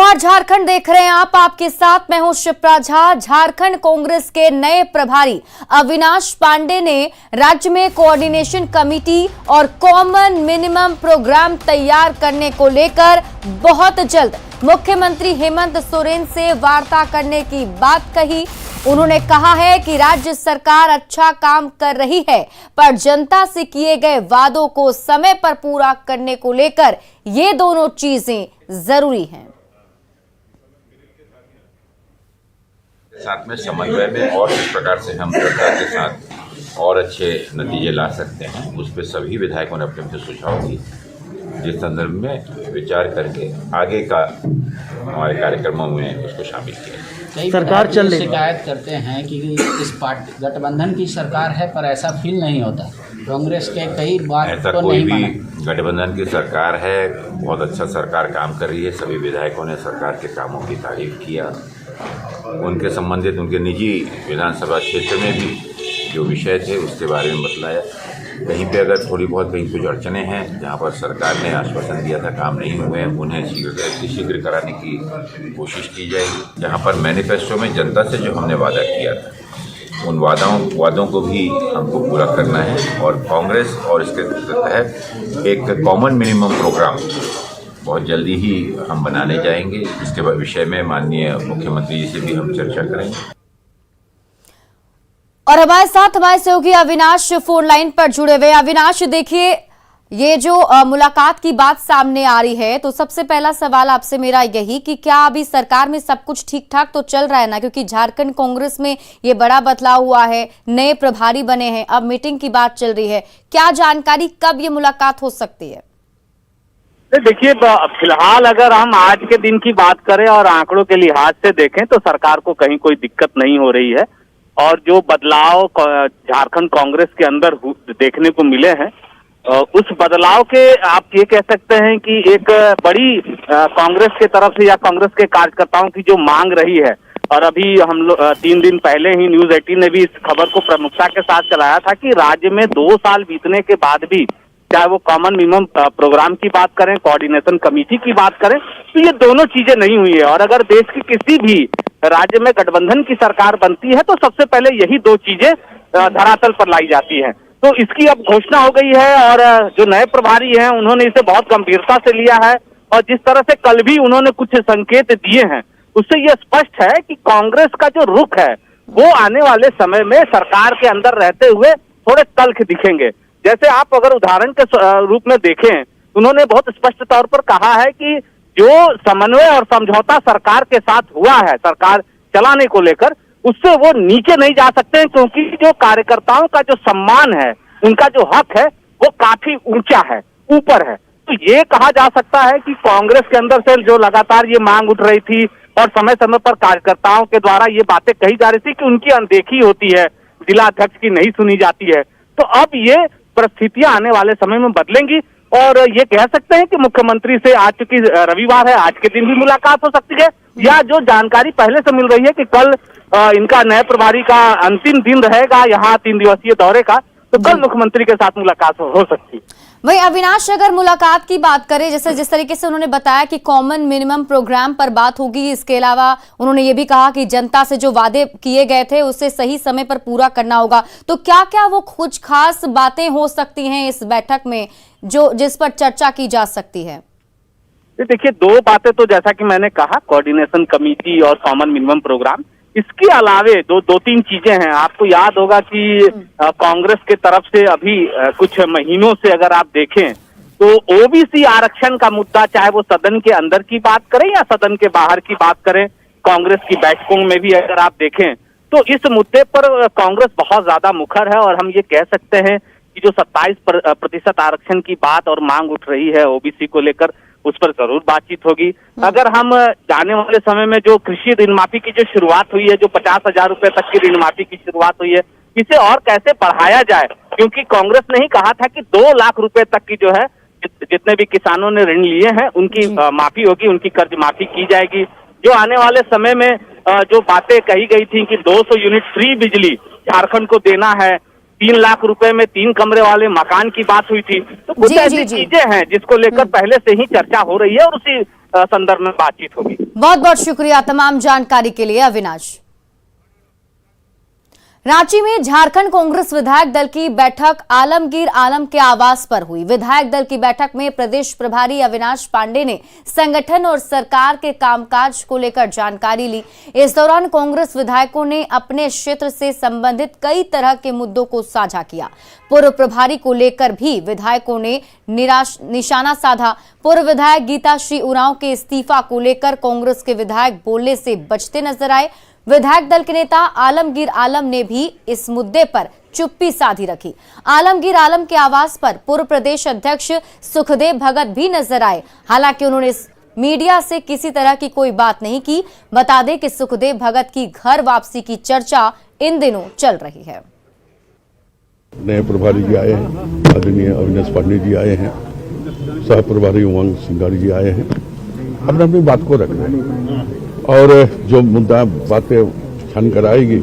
नमस्कार, झारखंड देख रहे हैं आप। आपके साथ मैं हूं शिप्रा झा। झारखंड कांग्रेस के नए प्रभारी अविनाश पांडे ने राज्य में कोऑर्डिनेशन कमेटी और कॉमन मिनिमम प्रोग्राम तैयार करने को लेकर बहुत जल्द मुख्यमंत्री हेमंत सोरेन से वार्ता करने की बात कही। उन्होंने कहा है कि राज्य सरकार अच्छा काम कर रही है, पर जनता से किए गए वादों को समय पर पूरा करने को लेकर ये दोनों चीजें जरूरी हैं। साथ में समन्वय में और किस प्रकार से हम जनता के साथ और अच्छे नतीजे ला सकते हैं, उस पर सभी विधायकों ने अपने अपने सुझाव दिए, जिस संदर्भ में विचार करके आगे का हमारे कार्यक्रमों में उसको शामिल किया। कई सरकार चल रही शिकायत करते हैं कि इस पार्टी गठबंधन की सरकार है, पर ऐसा फील नहीं होता। कांग्रेस के कई बार ऐसा तो कोई नहीं भी गठबंधन की सरकार है, बहुत अच्छा सरकार काम कर रही है। सभी विधायकों ने सरकार के कामों की तारीफ किया। उनके संबंधित उनके निजी विधानसभा क्षेत्र में भी जो विषय थे उसके बारे में बतलाया। कहीं पे अगर थोड़ी बहुत कहीं कुछ अड़चने हैं, जहां पर सरकार ने आश्वासन दिया था काम नहीं हुए, उन्हें शीघ्र कराने की कोशिश की जाएगी। जहां पर मैनिफेस्टो में जनता से जो हमने वादा किया था, उन वादों को भी हमको पूरा करना है। और कांग्रेस और इसके तहत एक कॉमन मिनिमम प्रोग्राम बहुत जल्दी ही हम बनाने जाएंगे। इसके विषय में माननीय मुख्यमंत्री जी से भी हम चर्चा करेंगे। और हमारे साथ हमारे सहयोगी अविनाश फोन लाइन पर जुड़े हुए। अविनाश, देखिए, ये जो मुलाकात की बात सामने आ रही है, तो सबसे पहला सवाल आपसे मेरा यही कि क्या अभी सरकार में सब कुछ ठीक ठाक तो चल रहा है ना? क्योंकि झारखंड कांग्रेस में ये बड़ा बदलाव हुआ है, नए प्रभारी बने हैं, अब मीटिंग की बात चल रही है। क्या जानकारी, कब ये मुलाकात हो सकती है? देखिए, फिलहाल अगर हम आज के दिन की बात करें और आंकड़ों के लिहाज से देखें तो सरकार को कहीं कोई दिक्कत नहीं हो रही है। और जो बदलाव झारखंड कांग्रेस के अंदर देखने को मिले हैं, उस बदलाव के आप ये कह सकते हैं कि एक बड़ी कांग्रेस के तरफ से या कांग्रेस के कार्यकर्ताओं की जो मांग रही है। और अभी हम लोग 3 दिन पहले ही न्यूज 18 ने भी इस खबर को प्रमुखता के साथ चलाया था कि राज्य में 2 साल बीतने के बाद भी, चाहे वो कॉमन मिनिमम प्रोग्राम की बात करें, कोऑर्डिनेशन कमेटी की बात करें, तो ये दोनों चीजें नहीं हुई है। और अगर देश की किसी भी राज्य में गठबंधन की सरकार बनती है तो सबसे पहले यही 2 चीजें धरातल पर लाई जाती हैं। तो इसकी अब घोषणा हो गई है और जो नए प्रभारी हैं उन्होंने इसे बहुत गंभीरता से लिया है। और जिस तरह से कल भी उन्होंने कुछ संकेत दिए हैं, उससे यह स्पष्ट है कि कांग्रेस का जो रुख है वो आने वाले समय में सरकार के अंदर रहते हुए थोड़े तल्ख दिखेंगे। जैसे आप अगर उदाहरण के रूप में देखें, उन्होंने बहुत स्पष्ट तौर पर कहा है कि जो समन्वय और समझौता सरकार के साथ हुआ है सरकार चलाने को लेकर, उससे वो नीचे नहीं जा सकते हैं, क्योंकि जो कार्यकर्ताओं का जो सम्मान है, उनका जो हक है, वो काफी ऊंचा है, ऊपर है। तो ये कहा जा सकता है कि कांग्रेस के अंदर से जो लगातार ये मांग उठ रही थी और समय समय पर कार्यकर्ताओं के द्वारा ये बातें कही जा रही थी कि उनकी अनदेखी होती है, जिला अध्यक्ष की नहीं सुनी जाती है, तो अब ये परिस्थितियां आने वाले समय में बदलेंगी। और ये कह सकते हैं कि मुख्यमंत्री से आज, चूंकि रविवार है, आज के दिन भी मुलाकात हो सकती है, या जो जानकारी पहले से मिल रही है कि कल इनका नए प्रभारी का अंतिम दिन रहेगा यहाँ 3 दिवसीय दौरे का, तो कल मुख्यमंत्री के साथ मुलाकात हो सकती है। वही अविनाश, अगर मुलाकात की बात करें, जैसे जिस तरीके से उन्होंने बताया कि कॉमन मिनिमम प्रोग्राम पर बात होगी, इसके अलावा उन्होंने ये भी कहा कि जनता से जो वादे किए गए थे उसे सही समय पर पूरा करना होगा, तो क्या क्या वो कुछ खास बातें हो सकती हैं इस बैठक में जिस पर चर्चा की जा सकती है? देखिए, 2 बातें तो जैसा कि मैंने कहा, कोऑर्डिनेशन कमेटी और कॉमन मिनिमम प्रोग्राम। इसके अलावे 2-3 चीजें हैं। आपको याद होगा कि कांग्रेस के तरफ से अभी कुछ महीनों से अगर आप देखें तो ओबीसी आरक्षण का मुद्दा, चाहे वो सदन के अंदर की बात करें या सदन के बाहर की बात करें, कांग्रेस की बैठकों में भी अगर आप देखें तो इस मुद्दे पर कांग्रेस बहुत ज्यादा मुखर है। और हम ये कह सकते हैं कि जो 27% आरक्षण की बात और मांग उठ रही है ओबीसी को लेकर, उस पर जरूर बातचीत होगी। अगर हम जाने वाले समय में जो कृषि ऋण माफी की जो शुरुआत हुई है, जो 50,000 रुपए तक की ऋण माफी की शुरुआत हुई है, इसे और कैसे बढ़ाया जाए, क्योंकि कांग्रेस ने ही कहा था कि 2 लाख रुपए तक की जो है जितने भी किसानों ने ऋण लिए हैं उनकी माफी होगी, उनकी कर्ज माफी की जाएगी। जो आने वाले समय में जो बातें कही गई थी कि 200 यूनिट फ्री बिजली झारखंड को देना है, 3 लाख रुपए में 3 कमरे वाले मकान की बात हुई थी, तो कुछ ऐसी चीजें हैं जिसको लेकर पहले से ही चर्चा हो रही है और संदर्भ में बातचीत होगी। बहुत बहुत शुक्रिया तमाम जानकारी के लिए अविनाश। रांची में झारखंड कांग्रेस विधायक दल की बैठक आलमगीर आलम के आवास पर हुई। विधायक दल की बैठक में प्रदेश प्रभारी अविनाश पांडे ने संगठन और सरकार के कामकाज को लेकर जानकारी ली। इस दौरान कांग्रेस विधायकों ने अपने क्षेत्र से संबंधित कई तरह के मुद्दों को साझा किया। पूर्व प्रभारी को लेकर भी विधायकों ने निशाना साधा। पूर्व विधायक गीता श्री उरांव के इस्तीफा को लेकर कांग्रेस के विधायक बोलने से बचते नजर आए। विधायक दल के नेता आलमगीर आलम ने भी इस मुद्दे पर चुप्पी साधी रखी। आलमगीर आलम के आवास पर पूर्व प्रदेश अध्यक्ष सुखदेव भगत भी नजर आए। हालांकि उन्होंने मीडिया से किसी तरह की कोई बात नहीं की। बता दें कि सुखदेव भगत की घर वापसी की चर्चा इन दिनों चल रही है। नए प्रभारी जी आए हैं, आदरणीय अविनाश पांडे जी आए हैं, सह प्रभारी उमंग सिंघाड़ी जी आए हैं। हमने अपनी बात को रखना है और जो मुद्दा बातें छान कर आएगी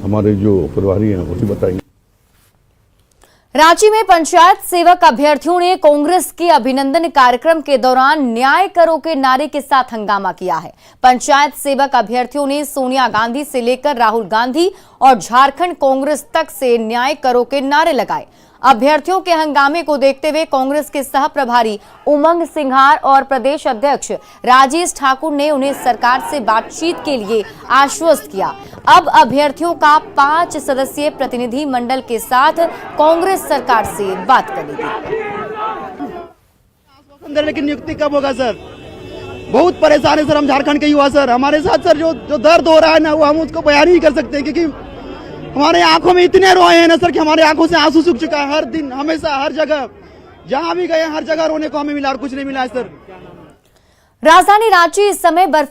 हमारे जो प्रभारी हैं वही बताएंगे। रांची में पंचायत सेवक अभ्यर्थियों ने कांग्रेस के अभिनंदन कार्यक्रम के दौरान न्याय करो के नारे के साथ हंगामा किया है। पंचायत सेवक अभ्यर्थियों ने सोनिया गांधी से लेकर राहुल गांधी और झारखंड कांग्रेस तक से न्याय करो के नारे लगाए। अभ्यर्थियों के हंगामे को देखते हुए कांग्रेस के सह प्रभारी उमंग सिंघार और प्रदेश अध्यक्ष राजेश ठाकुर ने उन्हें सरकार से बातचीत के लिए आश्वस्त किया। अब अभ्यर्थियों का 5 सदस्यीय प्रतिनिधि मंडल के साथ कांग्रेस सरकार से बात करेगी। लेकिन नियुक्ति कब होगा सर? बहुत परेशान है सर हम झारखंड के युवा सर। हमारे साथ सर जो दर्द हो रहा है ना वो हम उसको बयान नहीं कर सकते, क्योंकि हमारे आंखों में इतने रोए हैं ना सर कि हमारे आंखों से आंसू सूख चुका है। हर दिन हमेशा हर जगह जहां भी गए हर जगह रोने को हमें मिला और कुछ नहीं मिला है सर। राजधानी रांची इस समय बर्फ